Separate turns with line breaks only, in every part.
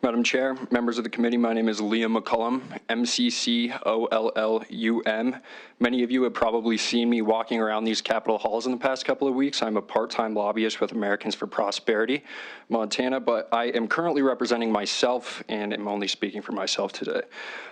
Madam Chair, members of the committee, my name is Liam McCullum, MCCOLLUM. Many of you have probably seen me walking around these Capitol halls in the past couple of weeks. I'm a part-time lobbyist with Americans for Prosperity, Montana, but I am currently representing myself and am only speaking for myself today.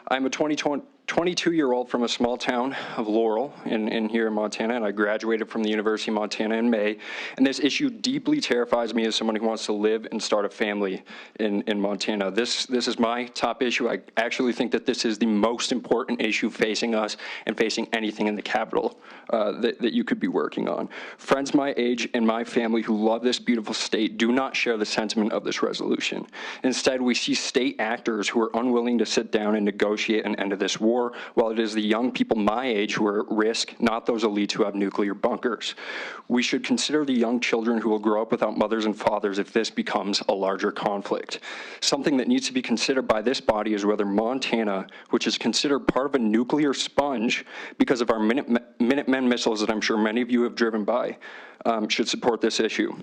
I'm a 22-year-old from a small town of Laurel in here in Montana, and I graduated from the University of Montana in May. And this issue deeply terrifies me as someone who wants to live and start a family in Montana. This is my top issue. I actually think that this is the most important issue facing us and facing anything in the Capitol that you could be working on. Friends my age and my family who love this beautiful state do not share the sentiment of this resolution. Instead, we see state actors who are unwilling to sit down and negotiate an end to this war, while it is the young people my age who are at risk, not those elites who have nuclear bunkers. We should consider the young children who will grow up without mothers and fathers if this becomes a larger conflict. Something that needs to be considered by this body is whether Montana, which is considered part of a nuclear sponge because of our Minutemen missiles that I'm sure many of you have driven by, should support this issue.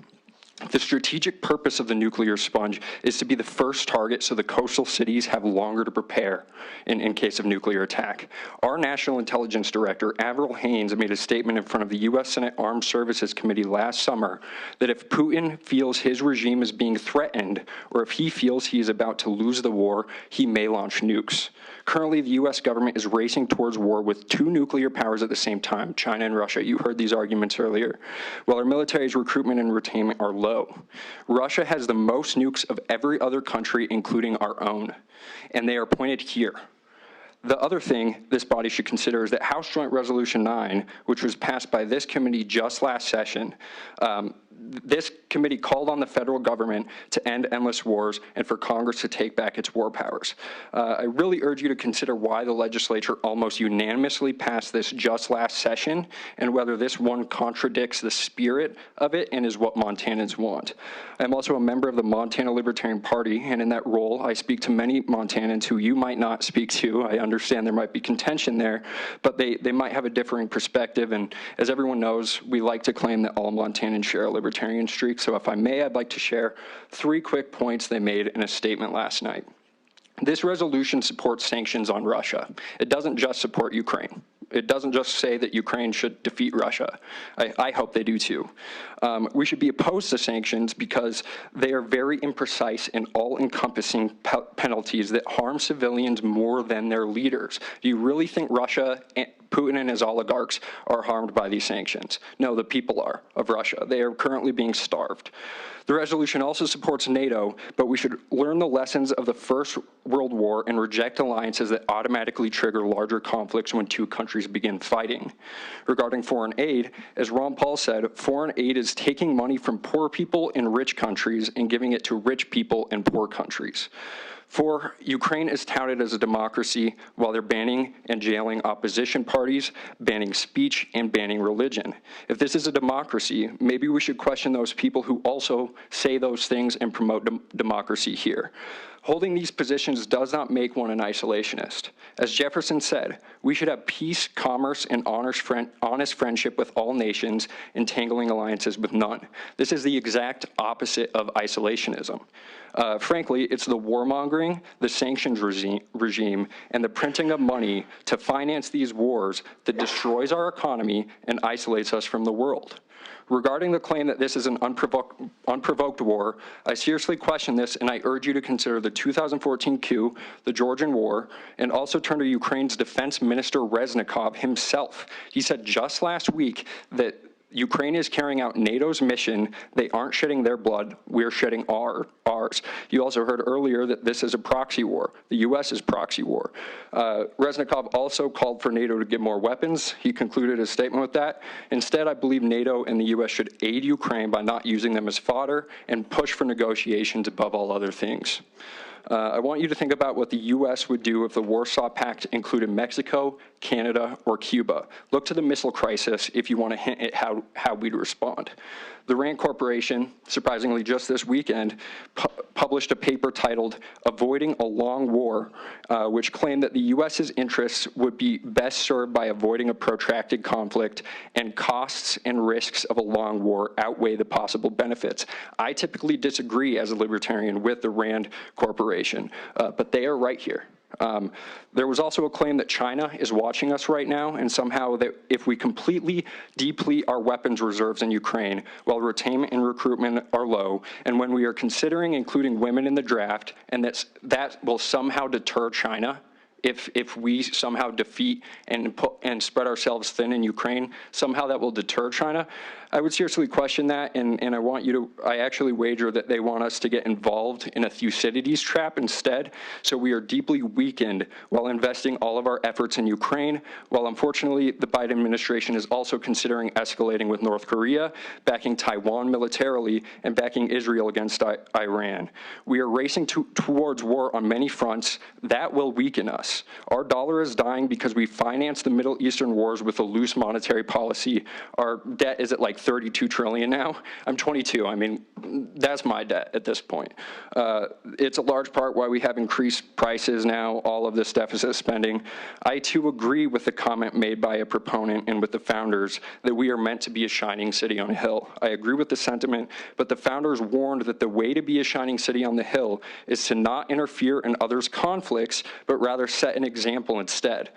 The strategic purpose of the nuclear sponge is to be the first target so the coastal cities have longer to prepare in case of nuclear attack. Our National Intelligence Director, Admiral Haynes, made a statement in front of the U.S. Senate Armed Services Committee last summer that if Putin feels his regime is being threatened or if he feels he is about to lose the war, he may launch nukes. Currently, the U.S. government is racing towards war with two nuclear powers at the same time, China and Russia. You heard these arguments earlier. While our military's recruitment and retainment are low, Russia has the most nukes of every other country, including our own, and they are pointed here. The other thing this body should consider is that House Joint Resolution 9, which was passed by this committee just last session, this committee called on the federal government to end endless wars and for Congress to take back its war powers. I really urge you to consider why the legislature almost unanimously passed this just last session and whether this one contradicts the spirit of it and is what Montanans want. I'm also a member of the Montana Libertarian Party, and in that role, I speak to many Montanans who you might not speak to. I understand there might be contention there, but they might have a differing perspective, and as everyone knows, we like to claim that all Montanans share a libertarian streak. So if I may, I'd like to share 3 quick points they made in a statement last night. This resolution supports sanctions on Russia. It doesn't just support Ukraine. It doesn't just say that Ukraine should defeat Russia. I hope they do too. We should be opposed to sanctions because they are very imprecise and all-encompassing penalties that harm civilians more than their leaders. Do you really think Russia, Putin and his oligarchs are harmed by these sanctions? No, the people are of Russia. They are currently being starved. The resolution also supports NATO, but we should learn the lessons of the First World War and reject alliances that automatically trigger larger conflicts when two countries begin fighting. Regarding foreign aid, as Ron Paul said, foreign aid is taking money from poor people in rich countries and giving it to rich people in poor countries. 4, Ukraine is touted as a democracy while they're banning and jailing opposition parties, banning speech, and banning religion. If this is a democracy, maybe we should question those people who also say those things and promote democracy here. Holding these positions does not make one an isolationist. As Jefferson said, we should have peace, commerce, and honest friendship with all nations, entangling alliances with none. This is the exact opposite of isolationism. Frankly, it's the warmongering, the sanctions regime, and the printing of money to finance these wars that destroys our economy and isolates us from the world. Regarding the claim that this is an unprovoked war, I seriously question this, and I urge you to consider the 2014 coup, the Georgian War, and also turn to Ukraine's Defense Minister Reznikov himself. He said just last week that Ukraine is carrying out NATO's mission. They aren't shedding their blood. We're shedding ours. You also heard earlier that this is a proxy war. The U.S.'s proxy war. Reznikov also called for NATO to give more weapons. He concluded his statement with that. Instead, I believe NATO and the U.S. should aid Ukraine by not using them as fodder and push for negotiations above all other things. I want you to think about what the U.S. would do if the Warsaw Pact included Mexico, Canada, or Cuba. Look to the missile crisis if you want to hint at how we'd respond. The RAND Corporation, surprisingly just this weekend, published a paper titled Avoiding a Long War, which claimed that the U.S.'s interests would be best served by avoiding a protracted conflict, and costs and risks of a long war outweigh the possible benefits. I typically disagree as a libertarian with the RAND Corporation. administration, but they are right here. There was also a claim that China is watching us right now, and somehow that if we completely deplete our weapons reserves in Ukraine while retainment and recruitment are low, and when we are considering including women in the draft, and that will somehow deter China, if we somehow defeat and spread ourselves thin in Ukraine, somehow that will deter China. I would seriously question that, and I actually wager that they want us to get involved in a Thucydides trap instead, so we are deeply weakened while investing all of our efforts in Ukraine, while unfortunately the Biden administration is also considering escalating with North Korea, backing Taiwan militarily, and backing Israel against Iran. We are racing towards war on many fronts. That will weaken us. Our dollar is dying because we finance the Middle Eastern wars with a loose monetary policy. Our debt is at like 32 trillion now. I'm 22. I mean, that's my debt at this point. It's a large part why we have increased prices now, all of this deficit spending. I too agree with the comment made by a proponent and with the founders that we are meant to be a shining city on a hill. I agree with the sentiment, but the founders warned that the way to be a shining city on the hill is to not interfere in others' conflicts, but rather set an example instead.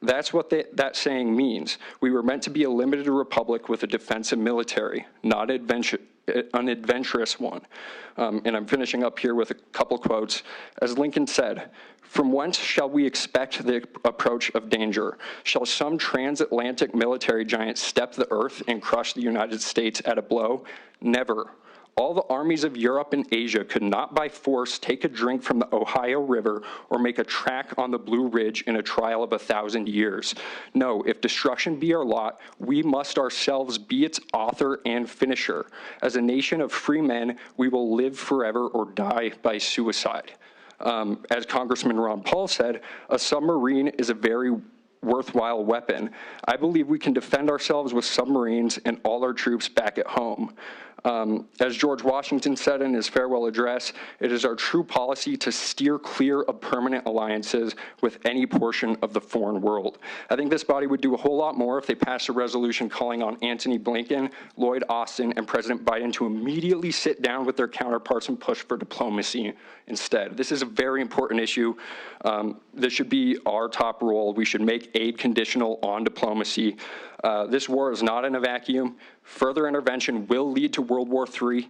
That's what that saying means. We were meant to be a limited republic with a defensive military, not an adventurous one. And I'm finishing up here with a couple quotes. As Lincoln said, "From whence shall we expect the approach of danger? Shall some transatlantic military giant step the earth and crush the United States at a blow? Never. All the armies of Europe and Asia could not by force take a drink from the Ohio River or make a track on the Blue Ridge in a trial of 1,000 years. No, if destruction be our lot, we must ourselves be its author and finisher. As a nation of free men, we will live forever or die by suicide." As Congressman Ron Paul said, a submarine is a very worthwhile weapon. I believe we can defend ourselves with submarines and all our troops back at home. As George Washington said in his farewell address, it is our true policy to steer clear of permanent alliances with any portion of the foreign world. I think this body would do a whole lot more if they passed a resolution calling on Antony Blinken, Lloyd Austin, and President Biden to immediately sit down with their counterparts and push for diplomacy instead. This is a very important issue. This should be our top role. We should make aid conditional on diplomacy. This war is not in a vacuum. Further intervention will lead to World War III,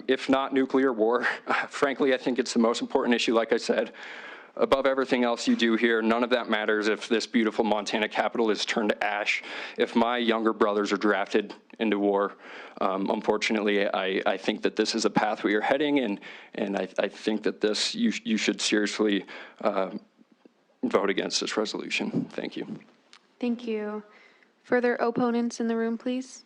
if not nuclear war. Frankly, I think it's the most important issue, like I said. Above everything else you do here, none of that matters if this beautiful Montana capital is turned to ash, if my younger brothers are drafted into war. Unfortunately, I think that this is a path we are heading in, and I think that this, you should seriously vote against this resolution. Thank you.
Thank you. Further opponents in the room, please.